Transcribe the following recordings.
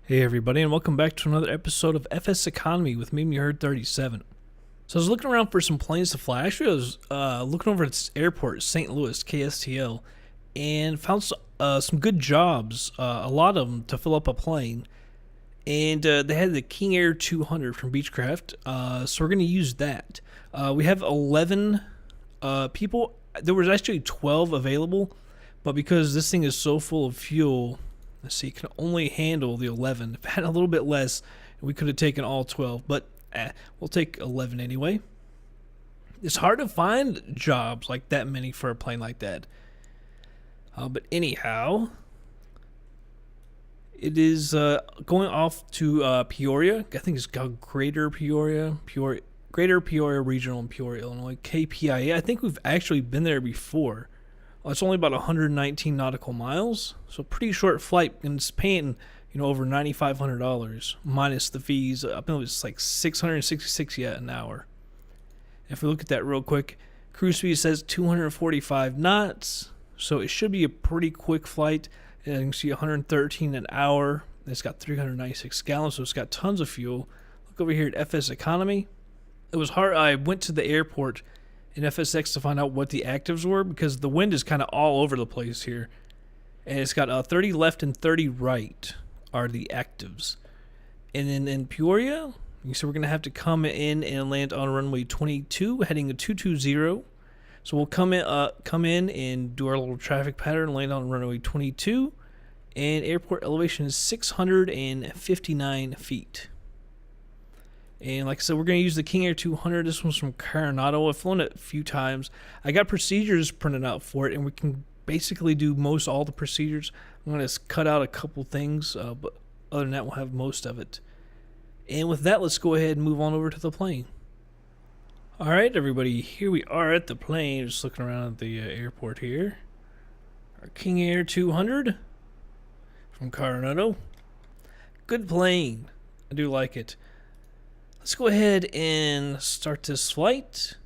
Hey everybody, and welcome back to another episode of FSEconomy with me, you heard 37. So I was looking around for some planes to fly. Actually, I was looking over at this airport, St. Louis, KSTL, and found some good jobs, a lot of them, to fill up a plane. And they had the King Air 200 from Beechcraft, so we're going to use that. We have 11 people. There was actually 12 available, but because this thing is so full of fuel, let's see, it can only handle the 11. If it had a little bit less, we could have taken all 12, but we'll take 11 anyway. It's hard to find jobs like that many for a plane like that. But anyhow, it is going off to Peoria. I think it's called Greater Peoria Regional in Peoria, Illinois, KPIA. I think we've actually been there before. It's only about 119 nautical miles, so pretty short flight, and it's paying, over $9,500 minus the fees. I believe it's like $666 yet an hour. If we look at that real quick, cruise speed says 245 knots, so it should be a pretty quick flight. And you can see 113 an hour. It's got 396 gallons, so it's got tons of fuel. Look over here at FSEconomy. It was hard. I went to the airport in FSX to find out what the actives were, because the wind is kind of all over the place here. And it's got 30 left and 30 right are the actives. And then in Peoria, you see we're going to have to come in and land on runway 22, heading to 220. So we'll come in and do our little traffic pattern, land on runway 22, and airport elevation is 659 feet. And like I said, we're going to use the King Air 200. This one's from Carenado. I've flown it a few times. I got procedures printed out for it, and we can basically do most all the procedures. I'm going to cut out a couple things, but other than that, we'll have most of it. And with that, let's go ahead and move on over to the plane. All right, everybody, here we are at the plane. Just looking around at the airport here. Our King Air 200 from Carenado. Good plane. I do like it. Let's go ahead and start this flight.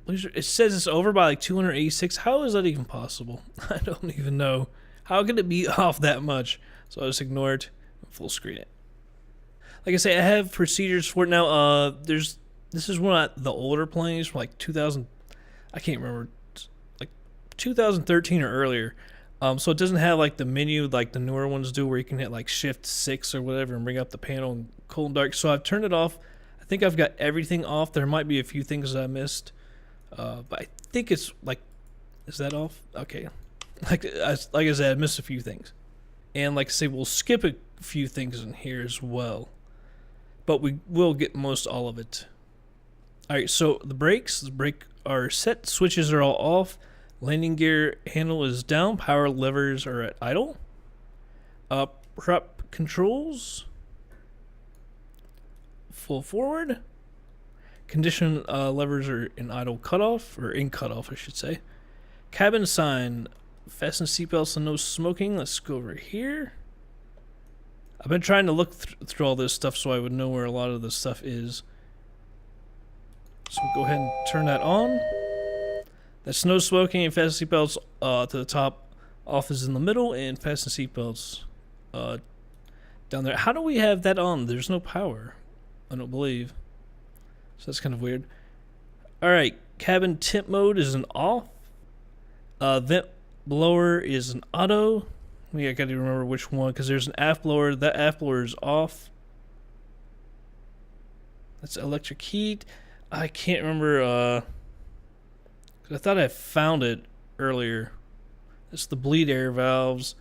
It says it's over by like 286. How is that even possible? I don't even know. How could it be off that much? So I'll just ignore it and full screen it. Like I say, I have procedures for it now. This is one of the older planes from like 2000. I can't remember, like 2013 or earlier. So it doesn't have like the menu like the newer ones do, where you can hit like Shift 6 or whatever and bring up the panel in cold and dark. So I've turned it off. I think I've got everything off. There might be a few things I missed, but I think it's like, is that off? Okay. Like I said, I missed a few things, and like I say, we'll skip a few things in here as well, but we will get most all of it. All right. So the brakes are set. Switches are all off. Landing gear handle is down. Power levers are at idle. Prop controls full forward. Condition levers are in idle cutoff, or in cutoff, I should say. Cabin sign, fasten seatbelts and no smoking. Let's go over here. I've been trying to look through all this stuff so I would know where a lot of this stuff is. So we'll go ahead and turn that on. That's no smoking, and fasten seatbelts to the top. Off is in the middle, and fasten seatbelts down there. How do we have that on? There's no power, I don't believe. So that's kind of weird. All right, cabin temp mode is an off. Vent blower is an auto. I got to remember which one, because there's an aft blower. That aft blower is off. That's electric heat. I can't remember. I thought I found it earlier. It's the bleed air valves.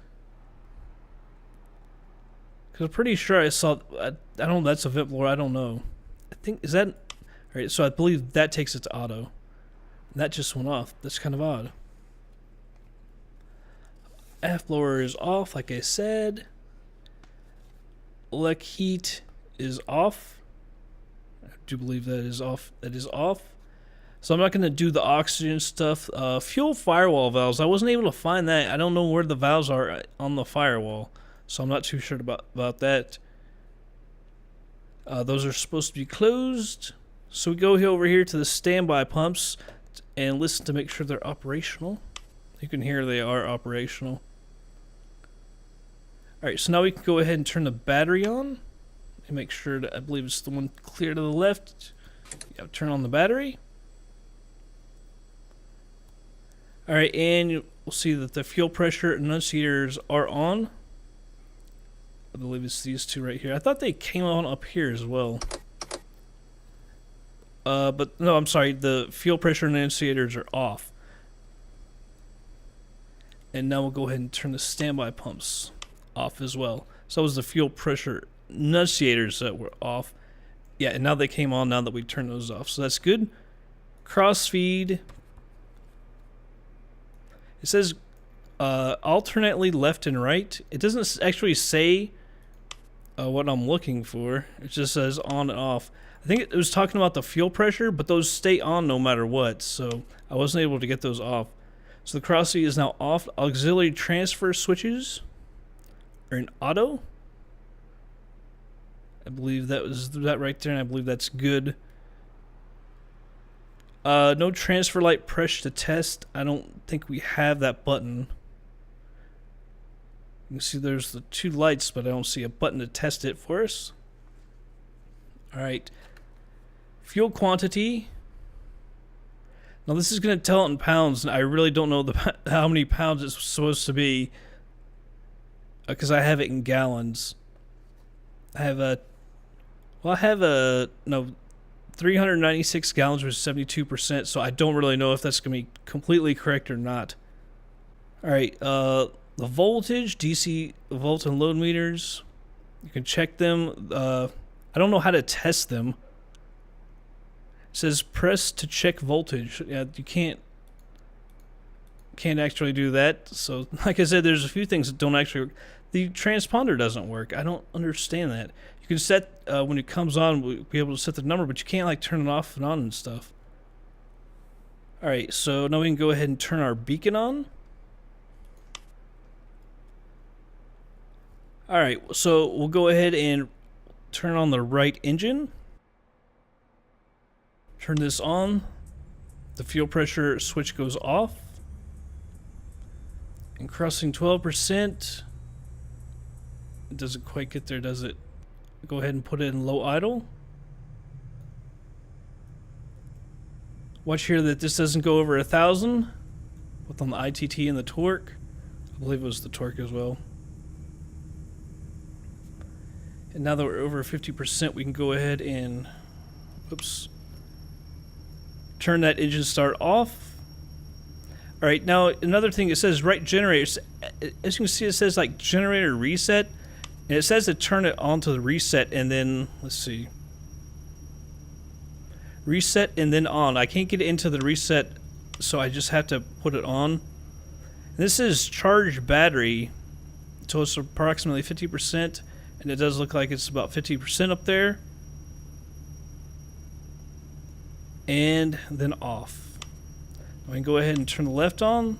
Because I'm pretty sure I saw. I don't know. That's a vent blower. I don't know. I think, is that. Alright, so I believe that takes it to auto. And that just went off. That's kind of odd. Aft blower is off, like I said. Elec heat is off. I do believe that is off. That is off. So I'm not going to do the oxygen stuff. Fuel firewall valves. I wasn't able to find that. I don't know where the valves are on the firewall, so I'm not too sure about that. Those are supposed to be closed. So we go over here to the standby pumps and listen to make sure they're operational. You can hear they are operational. Alright, so now we can go ahead and turn the battery on. And make sure that, I believe it's the one clear to the left. Yeah, turn on the battery. Alright, and we'll see that the fuel pressure annunciators are on. I believe it's these two right here. I thought they came on up here as well. But no, I'm sorry, the fuel pressure annunciators are off. And now we'll go ahead and turn the standby pumps off as well. So it was the fuel pressure annunciators that were off. Yeah, and now they came on now that we turned those off. So that's good. Crossfeed. It says alternately left and right. It doesn't actually say what I'm looking for. It just says on and off. I think it was talking about the fuel pressure, but those stay on no matter what. So I wasn't able to get those off. So the crossfeed is now off. Auxiliary transfer switches are in auto. I believe that was that right there, and I believe that's good. No transfer light press to test. I don't think we have that button. You can see there's the two lights, but I don't see a button to test it for us. Alright. Fuel quantity. Now this is going to tell it in pounds, and I really don't know how many pounds it's supposed to be. Because I have it in gallons. I have a... Well, I have a... No... 396 gallons, which is 72%, so I don't really know if that's going to be completely correct or not. Alright, the voltage, DC volt and load meters, you can check them. I don't know how to test them. It says press to check voltage. Yeah, you can't actually do that. So, like I said, there's a few things that don't actually work. The transponder doesn't work. I don't understand that. You can set, when it comes on, we'll be able to set the number, but you can't like turn it off and on and stuff. Alright, so now we can go ahead and turn our beacon on. Alright, so we'll go ahead and turn on the right engine. Turn this on. The fuel pressure switch goes off. And crossing 12%. It doesn't quite get there, does it? Go ahead and put it in low idle. Watch here that this doesn't go over 1,000. Both on the ITT and the torque. I believe it was the torque as well. And now that we're over 50%, we can go ahead and, oops, turn that engine start off. All right, now another thing, it says right generator. As you can see, it says like generator reset. And it says to turn it on to the reset and then, let's see. Reset and then on. I can't get into the reset, so I just have to put it on. And this is charged battery, so it's approximately 50%. And it does look like it's about 50% up there. And then off. We can go ahead and turn the left on.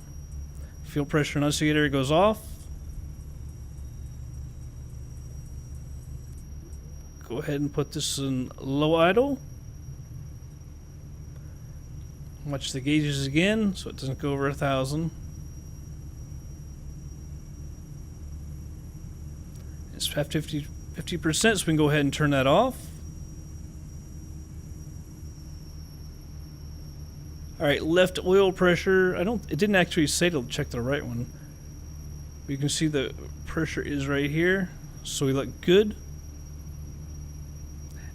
Fuel pressure annunciator goes off. Go ahead and put this in low idle. Watch the gauges again so it doesn't go over 1,000. It's at 50%, so we can go ahead and turn that off. Alright, left oil pressure. It didn't actually say to check the right one. But you can see the pressure is right here. So we look good.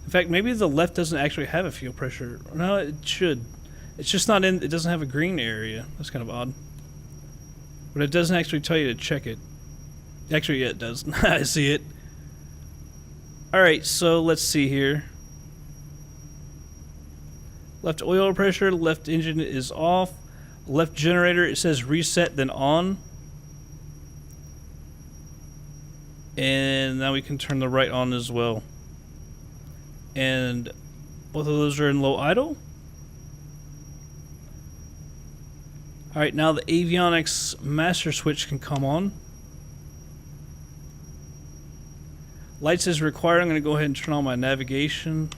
In fact, maybe the left doesn't actually have a fuel pressure. No, it should. It's just not in, it doesn't have a green area. That's kind of odd. But it doesn't actually tell you to check it. Actually, yeah, it does. I see it. Alright, so let's see here. Left oil pressure, left engine is off. Left generator, it says reset, then on. And now we can turn the right on as well. And both of those are in low idle. Alright, now the avionics master switch can come on. Lights is required. I'm going to go ahead and turn on my navigation.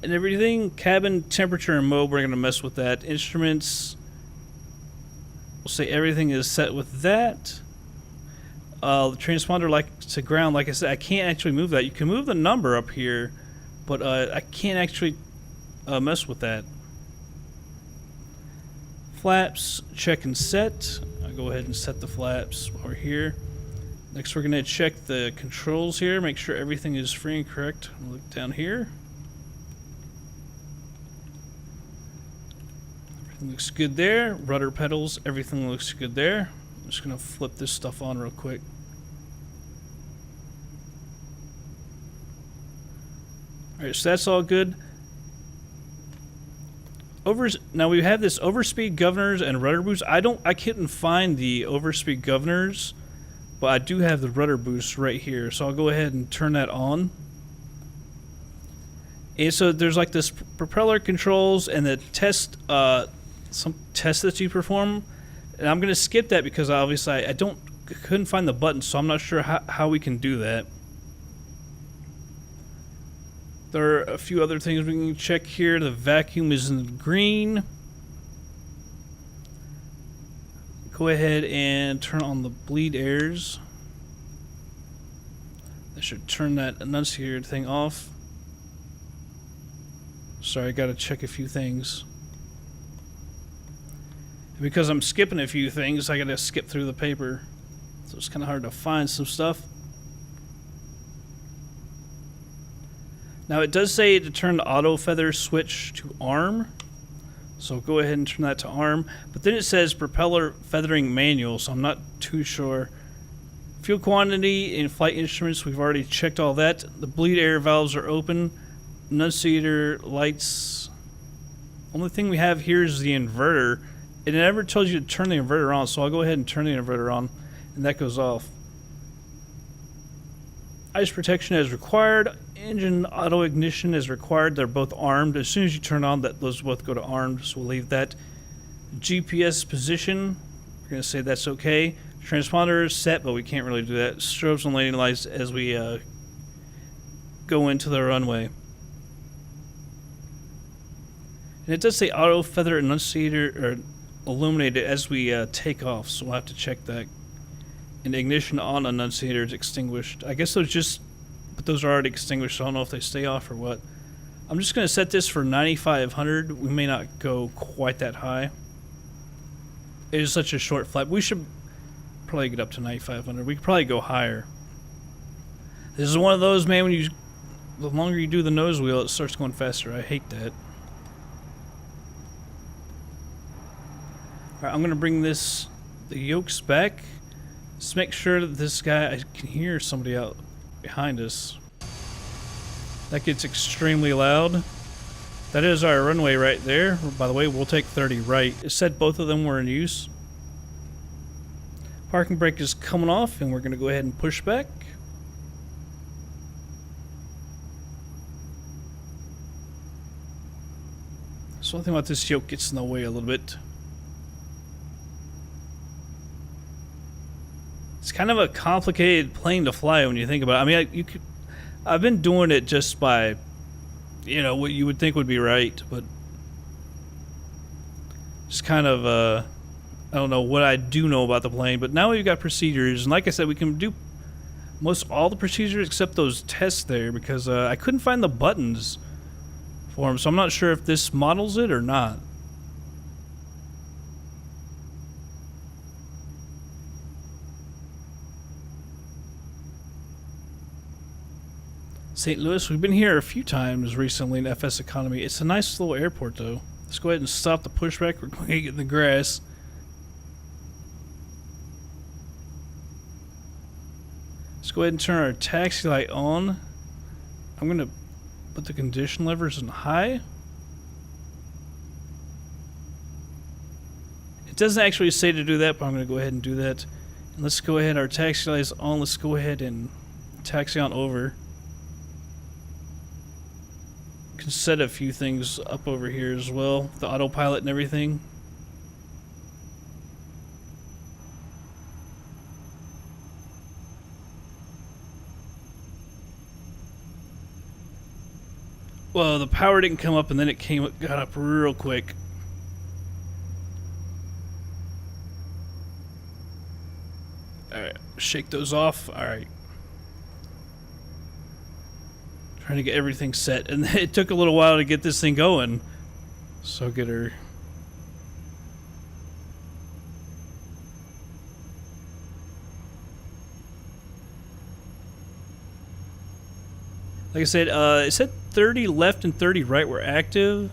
And everything, cabin temperature and mode, we're going to mess with that. Instruments, we'll say everything is set with that. The transponder like to ground. Like I said, I can't actually move that. You can move the number up here, but I can't actually mess with that. Flaps, check and set. I'll go ahead and set the flaps while we're here. Next, we're going to check the controls here, make sure everything is free and correct. Look down here. Everything looks good there. Rudder pedals, everything looks good there. I'm just going to flip this stuff on real quick. Alright, so that's all good. Now we have this overspeed governors and rudder boost. I couldn't find the overspeed governors, but I do have the rudder boost right here. So I'll go ahead and turn that on. And so there's like this propeller controls and the test, some tests that you perform. And I'm gonna skip that because obviously I couldn't find the button, so I'm not sure how we can do that. There are a few other things we can check here. The vacuum is in green. Go ahead and turn on the bleed airs. I should turn that enunciator thing off. Sorry, I gotta check a few things. And because I'm skipping a few things, I gotta skip through the paper. So it's kinda hard to find some stuff. Now it does say to turn the auto feather switch to arm. So go ahead and turn that to arm. But then it says propeller feathering manual, so I'm not too sure. Fuel quantity in flight instruments, we've already checked all that. The bleed air valves are open. Enunciator lights. Only thing we have here is the inverter. It never tells you to turn the inverter on, so I'll go ahead and turn the inverter on, and that goes off. Ice protection as required. Engine auto ignition is required. They're both armed. As soon as you turn on, those both go to armed, so we'll leave that. GPS position, we're going to say that's okay. Transponder is set, but we can't really do that. Strobes and landing lights as we go into the runway. And it does say auto feather enunciator or illuminated as we take off, so we'll have to check that. And ignition on enunciator is extinguished. I guess but those are already extinguished, so I don't know if they stay off or what. I'm just going to set this for 9,500. We may not go quite that high. It is such a short flight. We should probably get up to 9,500. We could probably go higher. This is one of those, man, the longer you do the nose wheel, it starts going faster. I hate that. Alright, I'm going to bring the yokes back. Let's make sure that this guy, I can hear somebody out behind us. That gets extremely loud. That is our runway right there. By the way, we'll take 30 right. It said both of them were in use. Parking brake is coming off, and we're going to go ahead and push back. Something about this yoke gets in the way a little bit. It's kind of a complicated plane to fly when you think about it. I mean, I've been doing it just by, what you would think would be right, but just kind of, I don't know what I do know about the plane, but now we've got procedures, and like I said, we can do most all the procedures except those tests there, because I couldn't find the buttons for them, so I'm not sure if this models it or not. St. Louis, we've been here a few times recently in FSEconomy. It's a nice little airport, though. Let's go ahead and stop the pushback. We're going to get in the grass. Let's go ahead and turn our taxi light on. I'm going to put the condition levers in high. It doesn't actually say to do that, but I'm going to go ahead and do that. And let's go ahead. Our taxi light is on. Let's go ahead and taxi on over. Can set a few things up over here as well, the autopilot and everything. Well, the power didn't come up, and then it got up real quick. Alright, shake those off. All right. Trying to get everything set, and it took a little while to get this thing going. So get her. Like I said, it said 30 left and 30 right were active.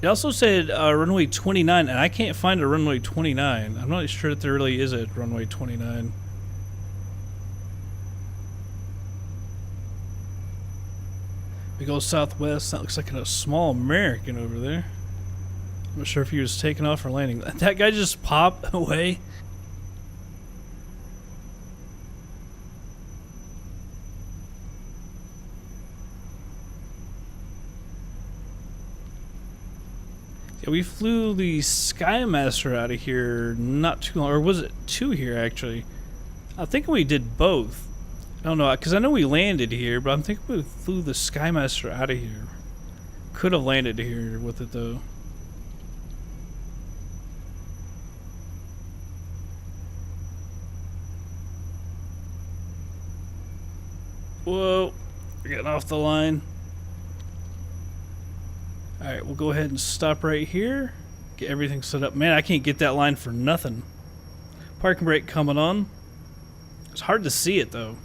It also said runway 29, and I can't find a runway 29. I'm not sure that there really is a runway 29. We go southwest. That looks like a small American over there. I'm not sure if he was taking off or landing. That guy just popped away. Yeah, we flew the Skymaster out of here not too long, or was it 2 here actually? I think we did both. I don't know, because I know we landed here, but I'm thinking we flew the Skymaster out of here. Could have landed here with it though. Whoa, we're getting off the line. Alright, we'll go ahead and stop right here. Get everything set up. Man, I can't get that line for nothing. Parking brake coming on. It's hard to see it though.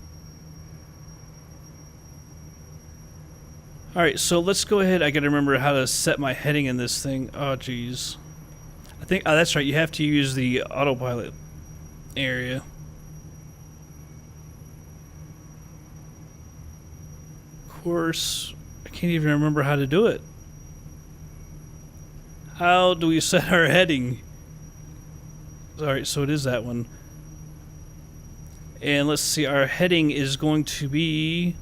Alright, so let's go ahead. I gotta remember how to set my heading in this thing. Oh, jeez. I think, oh, that's right. You have to use the autopilot area. Of course, I can't even remember how to do it. How do we set our heading? Alright, so it is that one. And let's see, our heading is going to be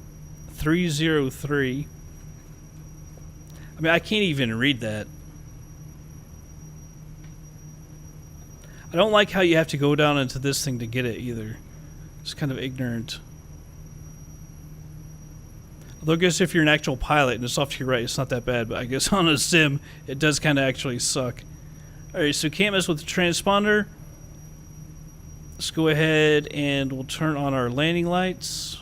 303. I mean, I can't even read that. I don't like how you have to go down into this thing to get it either. It's kind of ignorant. Although I guess if you're an actual pilot and it's off to your right, it's not that bad, but I guess on a sim, it does kind of actually suck. Alright, so can't mess with the transponder. Let's go ahead and we'll turn on our landing lights.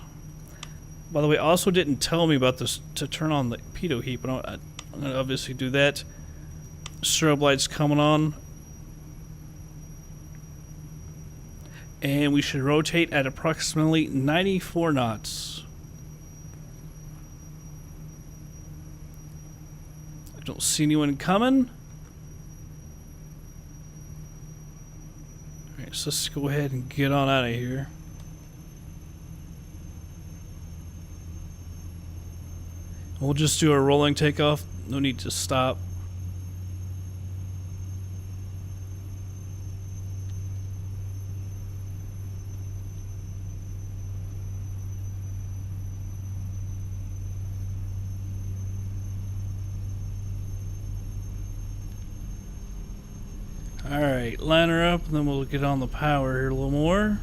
By the way, also didn't tell me about this to turn on the pitot heat, but I'm going to obviously do that. Strobe lights coming on. And we should rotate at approximately 94 knots. I don't see anyone coming. Alright, so let's go ahead and get on out of here. We'll just do a rolling takeoff. No need to stop. Alright, line her up, and then we'll get on the power here a little more.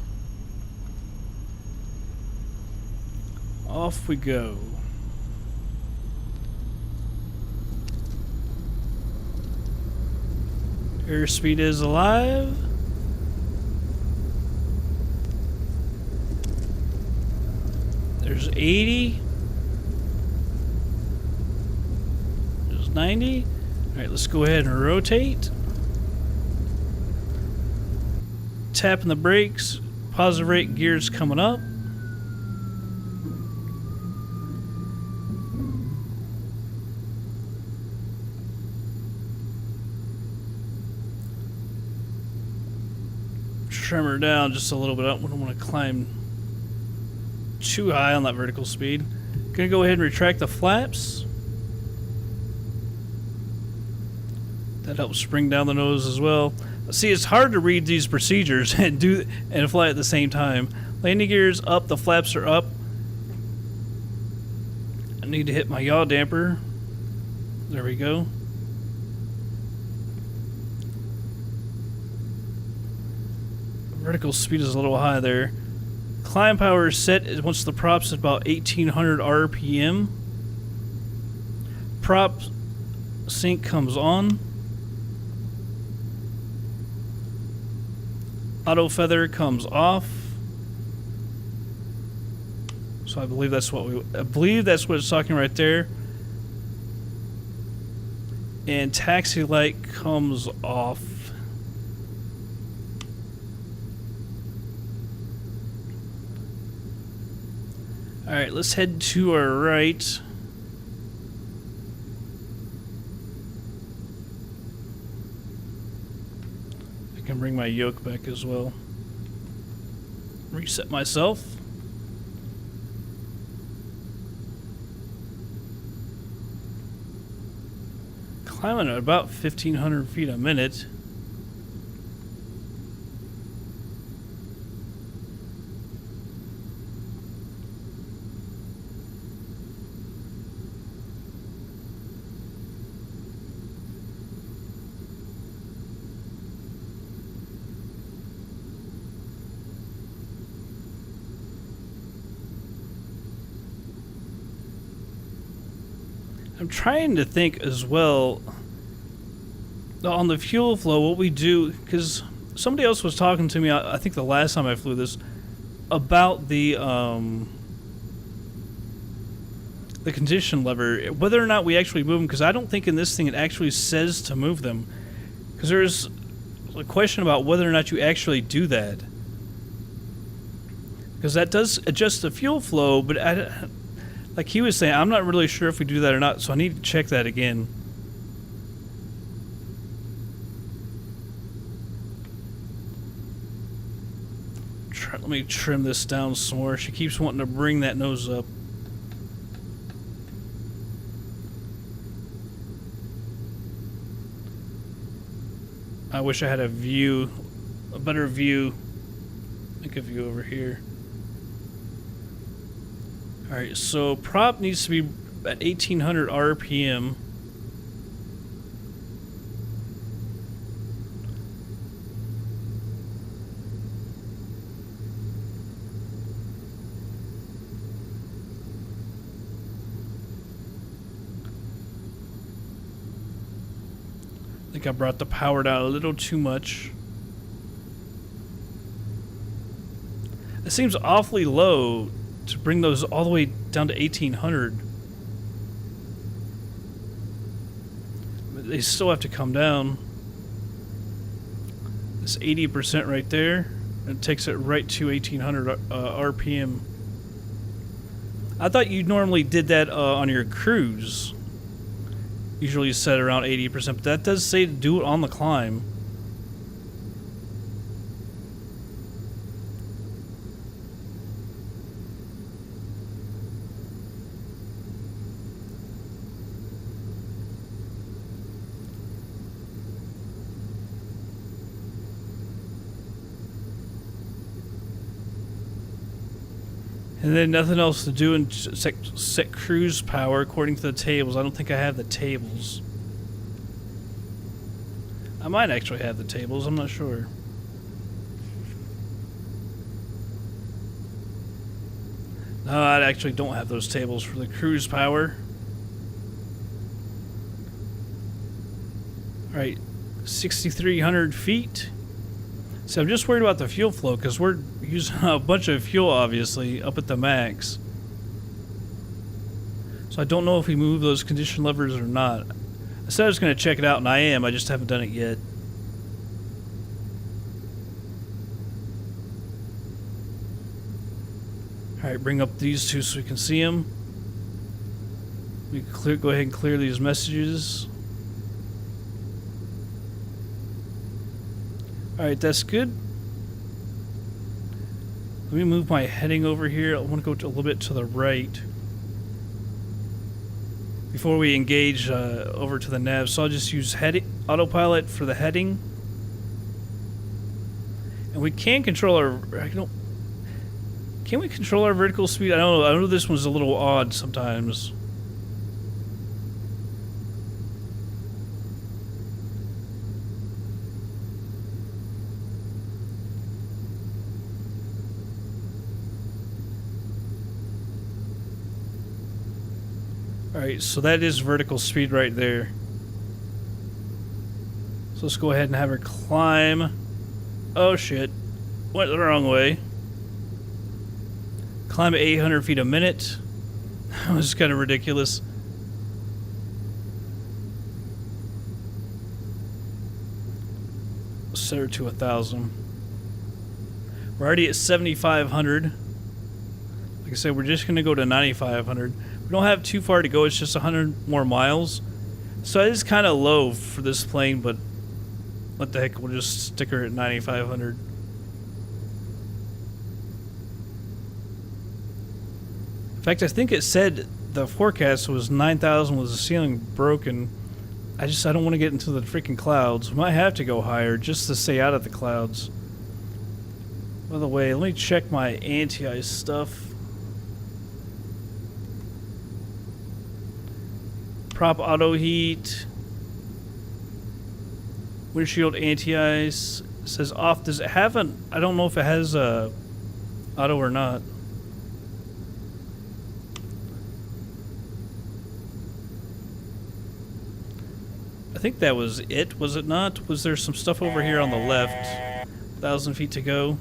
Off we go. Airspeed is alive. There's 80. There's 90. Alright, let's go ahead and rotate. Tapping the brakes. Positive rate gears coming up. Trim her down just a little bit. I don't want to climb too high on that vertical speed. Gonna go ahead and retract the flaps. That helps bring down the nose as well. See, it's hard to read these procedures and fly at the same time. Landing gears up, the flaps are up. I need to hit my yaw damper. There we go. Vertical speed is a little high there. Climb power is set once the prop's at about 1800 RPM. Prop sync comes on. Auto feather comes off. So I believe that's what it's talking right there. And taxi light comes off. Alright, let's head to our right. I can bring my yoke back as well. Reset myself. Climbing at about 1,500 feet a minute. I'm trying to think as well on the fuel flow, what we do, because somebody else was talking to me, I think the last time I flew this, about the condition lever, whether or not we actually move them, because I don't think in this thing it actually says to move them, because there's a question about whether or not you actually do that, because that does adjust the fuel flow, but like he was saying, I'm not really sure if we do that or not, so I need to check that again. Let me trim this down some more. She keeps wanting to bring that nose up. I wish I had a better view. Make a view over here. Alright, so prop needs to be at 1800 RPM. I think I brought the power down a little too much. It seems awfully low to bring those all the way down to 1800. But they still have to come down. This 80% right there, it takes it right to 1800 RPM. I thought you normally did that on your cruise. Usually set around 80%, but that does say to do it on the climb. And then nothing else to do and set cruise power according to the tables. I don't think I have the tables. I might actually have the tables, I'm not sure. No, I actually don't have those tables for the cruise power. Alright, 6,300 feet. So I'm just worried about the fuel flow because we're using a bunch of fuel, obviously, up at the max. So I don't know if we move those condition levers or not. I said I was going to check it out, and I am. I just haven't done it yet. Alright, bring up these two so we can see them. We can go ahead and clear these messages. Alright, that's good. Let me move my heading over here. I want to go a little bit to the right before we engage over to the nav. So I'll just use autopilot for the heading. And we can control our... Can we control our vertical speed? I don't know. I know this one's a little odd sometimes. Alright, so that is vertical speed right there. So let's go ahead and have her climb. Oh shit. Went the wrong way. Climb at 800 feet a minute. That was kind of ridiculous. Set her to 1,000. We're already at 7,500. Like I said, we're just going to go to 9,500. We don't have too far to go. It's just 100 more miles. So it is kind of low for this plane, but what the heck, we'll just stick her at 9,500. In fact, I think it said the forecast was 9,000 with the ceiling broken. I don't want to get into the freaking clouds. We might have to go higher just to stay out of the clouds. By the way, let me check my anti-ice stuff. Prop auto heat. Windshield anti-ice. It says off. Does it have an... I don't know if it has a auto or not. I think that was it, was it not? Was there some stuff over here on the left? 1,000 feet to go.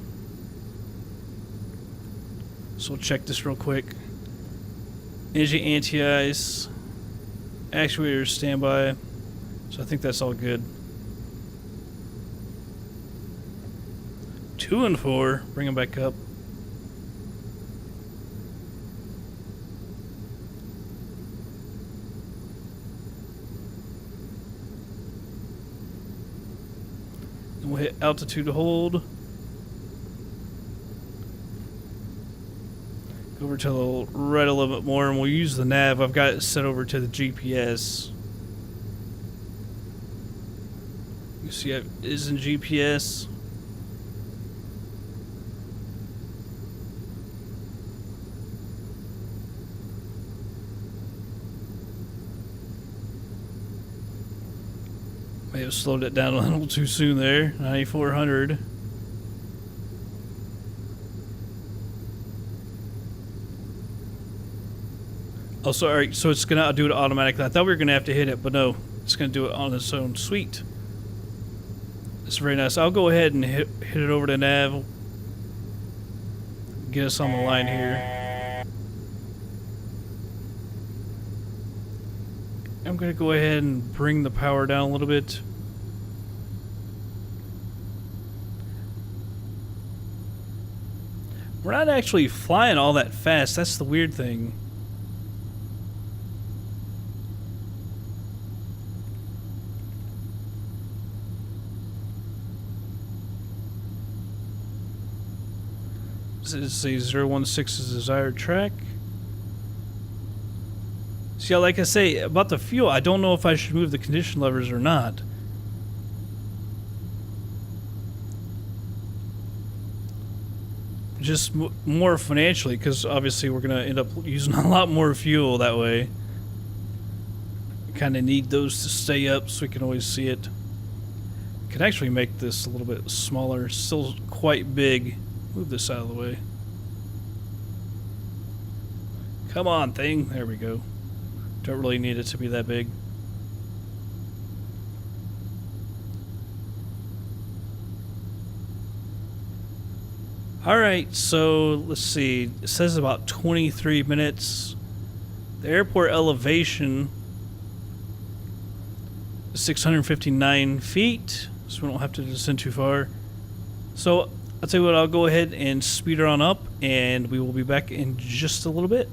So we'll check this real quick. Energy anti-ice. Actuator standby. So I think that's all good. 2 and 4. Bring them back up. Then we'll hit altitude hold. Go over to the right a little bit more, and we'll use the nav. I've got it set over to the GPS. You see it is in GPS. May have slowed it down a little too soon there. 9,400. Oh, sorry. So it's gonna do it automatically. I thought we were gonna have to hit it, but no, it's gonna do it on its own. Sweet. That's very nice. I'll go ahead and hit it over to nav. Get us on the line here. I'm gonna go ahead and bring the power down a little bit. We're not actually flying all that fast. That's the weird thing. Let's see, 016 is desired track. See, like I say, about the fuel, I don't know if I should move the condition levers or not. Just more financially, because obviously we're going to end up using a lot more fuel that way. We kind of need those to stay up so we can always see it. Can actually make this a little bit smaller, still quite big. Move this out of the way. Come on, thing. There we go. Don't really need it to be that big. Alright, so let's see. It says about 23 minutes. The airport elevation is 659 feet, so we don't have to descend too far. So I'll tell you what, I'll go ahead and speed her on up, and we will be back in just a little bit.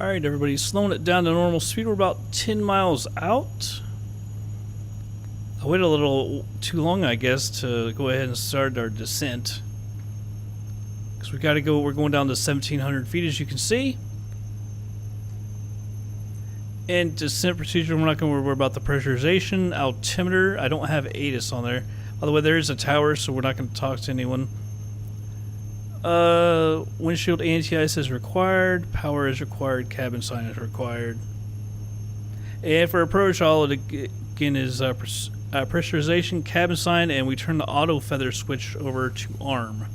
Alright, everybody, slowing it down to normal speed. We're about 10 miles out. I waited a little too long, I guess, to go ahead and start our descent. Because we gotta go, we're going down to 1,700 feet, as you can see. And descent procedure, we're not going to worry about the pressurization. Altimeter, I don't have ATIS on there. By the way, there is a tower, so we're not going to talk to anyone. Windshield anti-ice is required. Power is required. Cabin sign is required. And for approach, all it again is pressurization, cabin sign, and we turn the auto feather switch over to arm.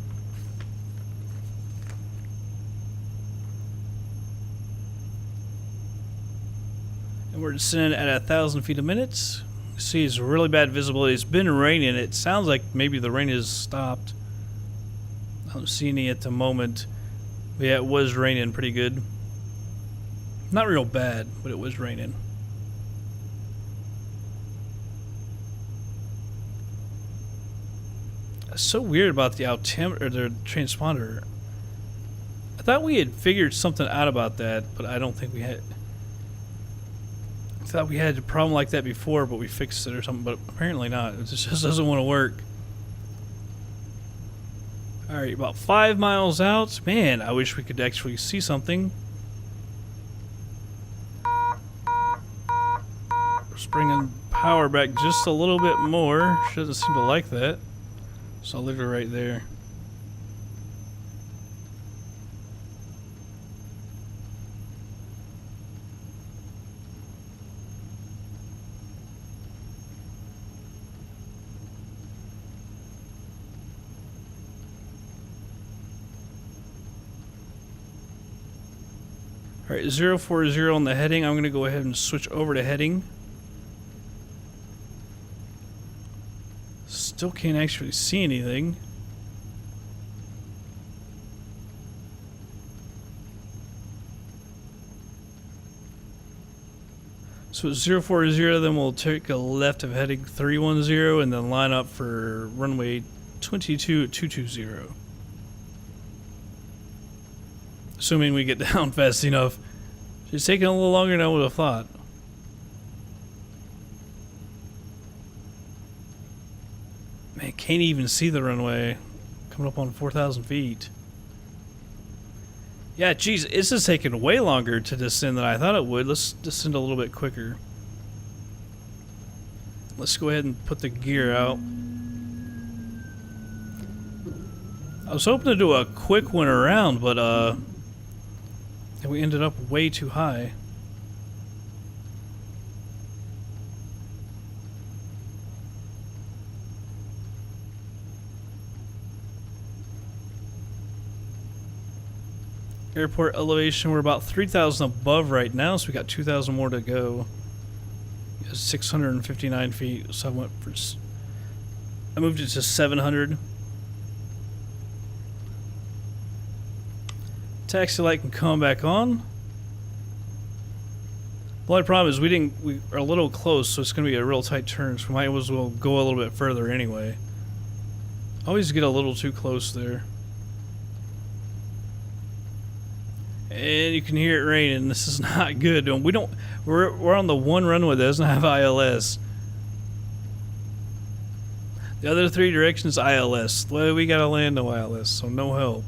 And we're descending at 1,000 feet a minute. You see, it's really bad visibility. It's been raining. It sounds like maybe the rain has stopped. I don't see any at the moment. But yeah, it was raining pretty good. Not real bad, but it was raining. It's so weird about the altimeter, or the transponder. I thought we had figured something out about that, but I don't think we had. I thought we had a problem like that before, but we fixed it or something, but apparently not. It just doesn't want to work. Alright, about 5 miles out. Man, I wish we could actually see something. Just bringing power back just a little bit more. She doesn't seem to like that. So I'll leave her right there. Alright, 040 on the heading. I'm going to go ahead and switch over to heading. Still can't actually see anything. So it's 040, then we'll take a left of heading 310 and then line up for runway 22220. Assuming we get down fast enough. It's taking a little longer than I would have thought. Man, can't even see the runway. Coming up on 4,000 feet. Yeah, geez, this is taking way longer to descend than I thought it would. Let's descend a little bit quicker. Let's go ahead and put the gear out. I was hoping to do a quick one around, but we ended up way too high. Airport elevation, we're about 3,000 above right now, so we got 2,000 more to go. 659 feet, so I moved it to 700. Taxi light can come back on. The only problem is we are a little close, so it's going to be a real tight turn, so we might as well go a little bit further anyway. Always get a little too close there. And you can hear it raining. This is not good. We're on the one runway that doesn't have ILS. The other three directions ILS. Well, we gotta land no ILS, so no help.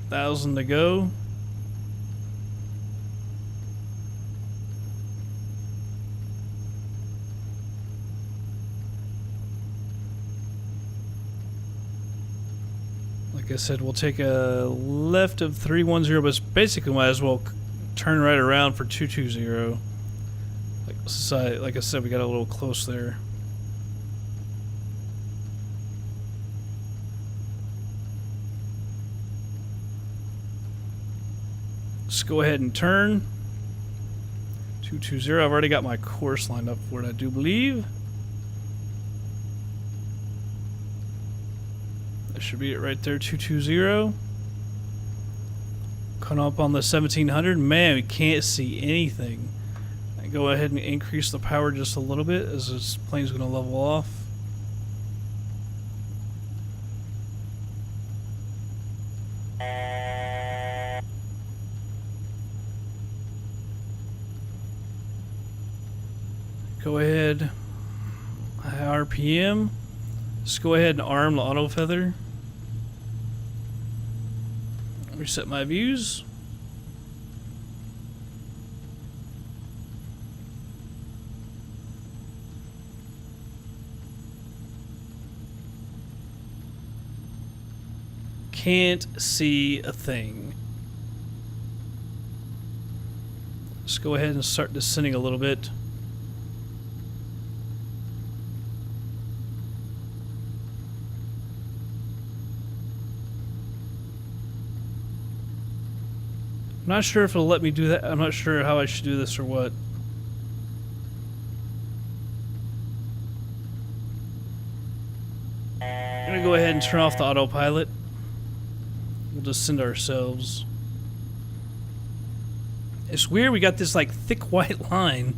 1,000 to go. Like I said, we'll take a left of 310, but basically might as well turn right around for 220. Like I said, we got a little close there. Let's go ahead and turn. 220. I've already got my course lined up for it, I do believe. That should be it right there, 220. Coming up on the 1,700. Man, we can't see anything. I go ahead and increase the power just a little bit as this plane's going to level off. go ahead. High RPM. Let's go ahead and arm the auto feather. Reset my views. Can't see a thing. Let's go ahead and start descending a little bit. I'm not sure if it'll let me do that. I'm not sure how I should do this or what. I'm gonna go ahead and turn off the autopilot. We'll just send ourselves. It's weird, we got this like thick white line.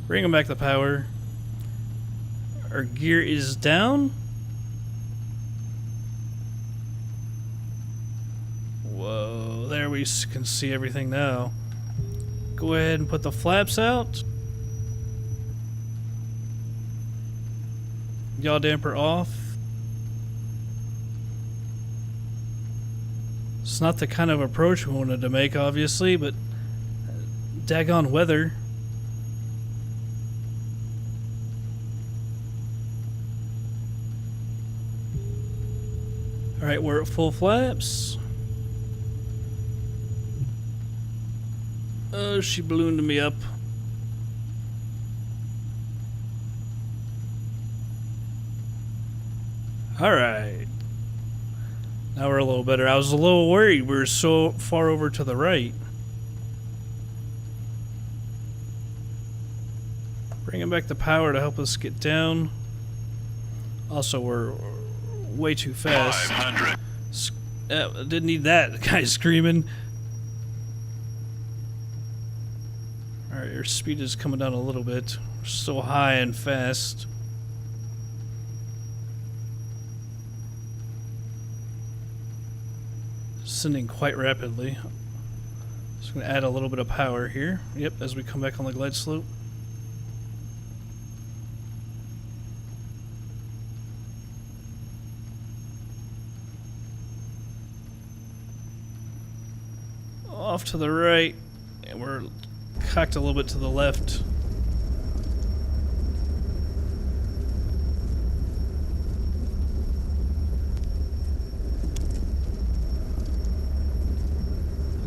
Bringing back the power. Our gear is down. Whoa, there we can see everything now. Go ahead and put the flaps out. Yaw damper off. It's not the kind of approach we wanted to make, obviously, but daggone weather. Alright, we're at full flaps. Oh, she ballooned me up. Alright. Now we're a little better. I was a little worried. We were so far over to the right. Bringing back the power to help us get down. Also, we're way too fast. 500. Didn't need that. The guy's screaming. Alright, your speed is coming down a little bit. We're so high and fast. Descending quite rapidly. Just going to add a little bit of power here. Yep, as we come back on the glide slope. Off to the right, and we're cocked a little bit to the left.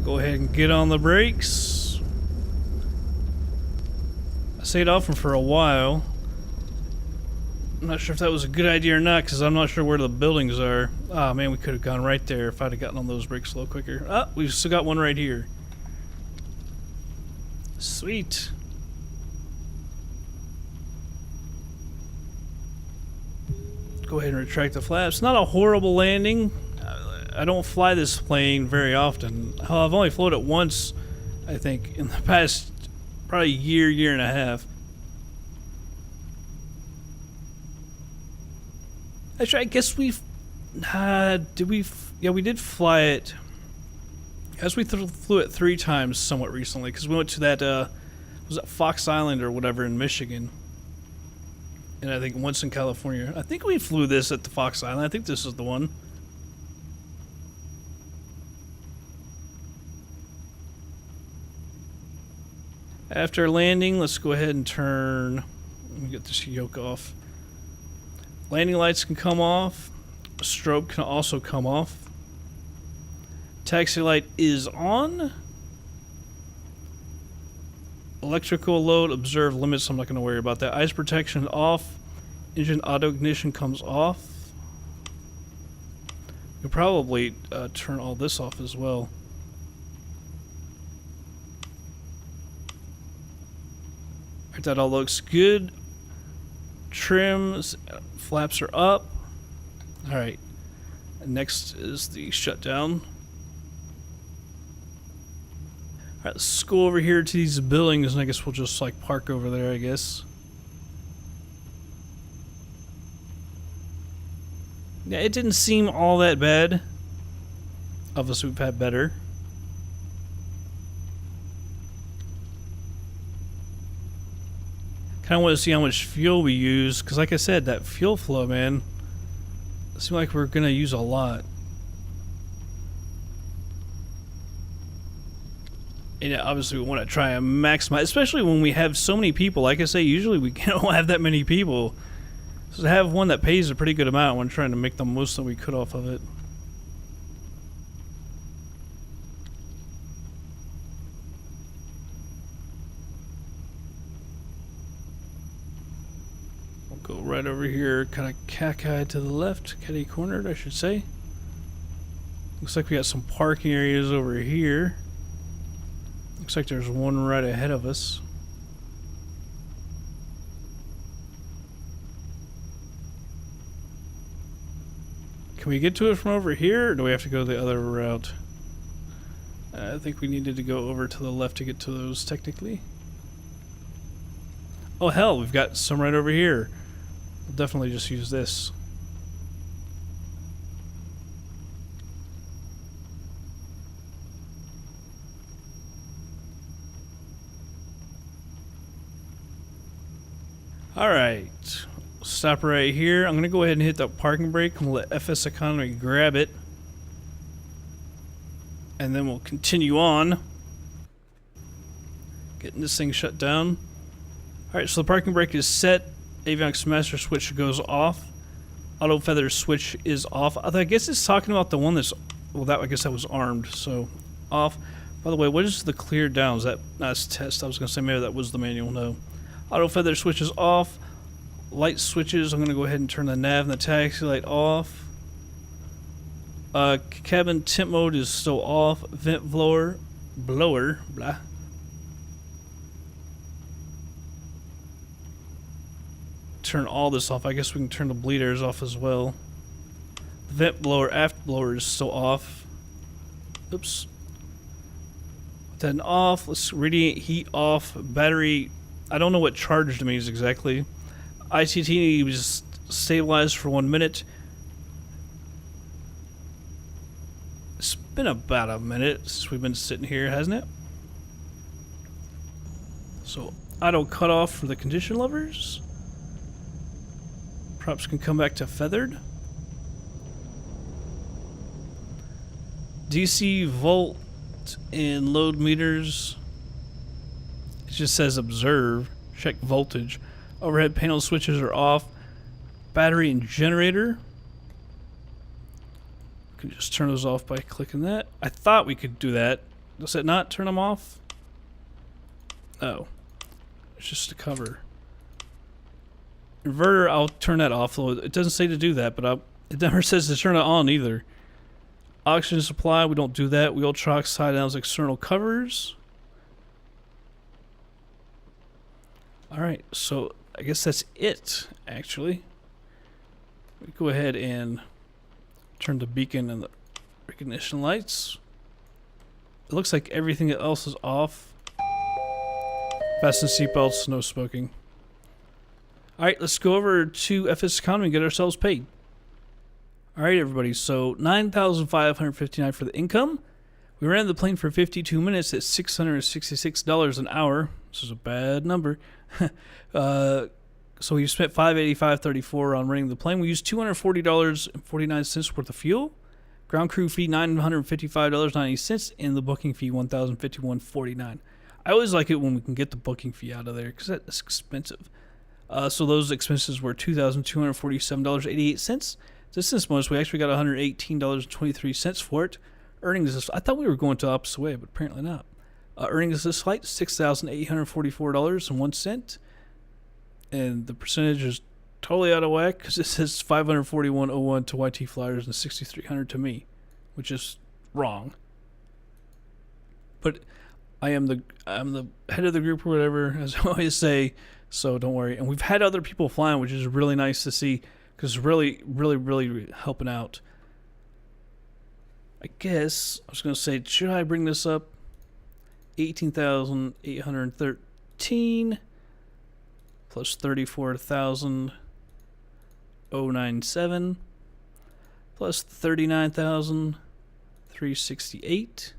Go ahead and get on the brakes. I stayed off them for a while. I'm not sure if that was a good idea or not, because I'm not sure where the buildings are. Ah, man, we could have gone right there if I'd have gotten on those brakes a little quicker. Ah, we've still got one right here. Sweet. Go ahead and retract the flaps. Not a horrible landing. I don't fly this plane very often. Hell, I've only flown it once, I think, in the past probably year and a half. Actually, I guess we've... did we... Yeah, we did fly it. As we flew it 3 times somewhat recently, because we went to that, was that Fox Island or whatever in Michigan. And I think once in California. I think we flew this at the Fox Island. I think this is the one. After landing, let's go ahead and turn... Let me get this yoke off. Landing lights can come off. Strobe can also come off. Taxi light is on. Electrical load, observe limits. I'm not going to worry about that. Ice protection off. Engine auto ignition comes off. You'll probably turn all this off as well. Alright, that all looks good. Trims, flaps are up. Alright, next is the shutdown. Alright, let's go over here to these buildings, and I guess we'll just like park over there, I guess. Yeah, it didn't seem all that bad. Obviously, we've had better. Kind of want to see how much fuel we use, because like I said, that fuel flow, man, it seems like we're going to use a lot. And obviously we want to try and maximize, especially when we have so many people. Like I say, usually we don't have that many people. So to have one that pays a pretty good amount, we're trying to make the most that we could off of it. We'll go right over here, kind of cat-eyed to the left, catty-cornered, I should say. Looks like we got some parking areas over here. Looks like there's one right ahead of us. Can we get to it from over here, or do we have to go the other route? I think we needed to go over to the left to get to those, technically. Oh hell, we've got some right over here. We'll definitely just use this. Alright, stop right here. I'm going to go ahead and hit that parking brake and let FSEconomy grab it. And then we'll continue on. Getting this thing shut down. Alright, so the parking brake is set. Avionics master switch goes off. Auto feather switch is off. I guess it's talking about the one that's... Well, that I guess that was armed, so off. By the way, what is the clear down? Is that... That's test. I was going to say maybe that was the manual. No. Auto feather switches off. Light switches. I'm going to go ahead and turn the nav and the taxi light off. Cabin temp mode is still off. Vent blower, blah. Turn all this off. I guess we can turn the bleeders off as well. Vent blower, aft blower is still off. Oops. Then off. Let's radiate heat off. Battery. I don't know what charged means exactly. ICT was stabilized for 1 minute. It's been about a minute since we've been sitting here, hasn't it? So, auto cutoff for the condition lovers. Props can come back to feathered. DC volt and load meters. It just says observe. Check voltage. Overhead panel switches are off. Battery and generator. We can just turn those off by clicking that. I thought we could do that. Does it not turn them off? Oh. It's just a cover. Inverter, I'll turn that off. It doesn't say to do that, but it never says to turn it on either. Oxygen supply, we don't do that. Wheel trocks, tie downs, external covers. Alright, so I guess that's it, actually. We go ahead and turn the beacon and the recognition lights. It looks like everything else is off. Fasten seatbelts, no smoking. Alright, let's go over to FSEconomy and get ourselves paid. Alright, everybody, so $9,559 for the income. We ran the plane for 52 minutes at $666 an hour. This is a bad number. So we spent $585.34 on running the plane. We used $240.49 worth of fuel. Ground crew fee $955.90, and the booking fee $1,051.49. I always like it when we can get the booking fee out of there because that's expensive. So those expenses were $2,247.88. Distance bonus, we actually got $118.23 for it. Earnings, I thought we were going to the opposite way, but apparently not. Earnings this flight, $6,844.01. And the percentage is totally out of whack because it says $541.01 to YT Flyers and $6,300 to me, which is wrong. But I'm the head of the group or whatever, as I always say, so don't worry. And we've had other people flying, which is really nice to see because it's really helping out. I guess I was going to say, should I bring this up? 18,813 plus 34,097 plus 39,368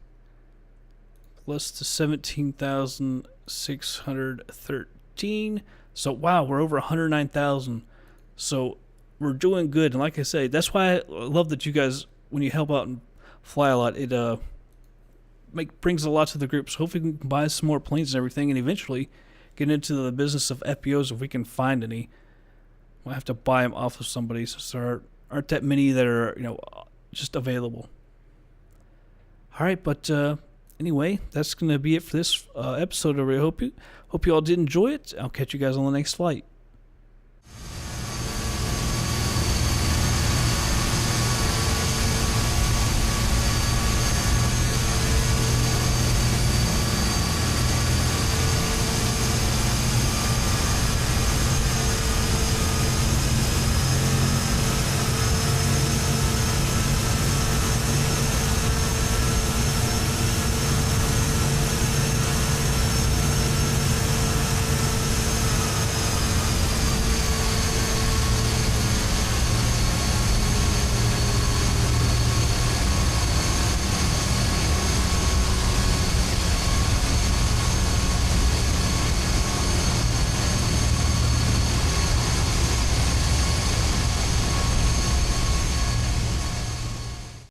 plus the 17,613 So wow, we're over 109,000. So we're doing good. And like I say, that's why I love that you guys, when you help out and fly a lot, it brings a lot to the group. So hopefully we can buy some more planes and everything, and eventually get into the business of FBOs if we can find any. We'll have to buy them off of somebody, since there aren't that many that are just available. All right, but anyway, that's going to be it for this episode. I really hope you all did enjoy it. I'll catch you guys on the next flight.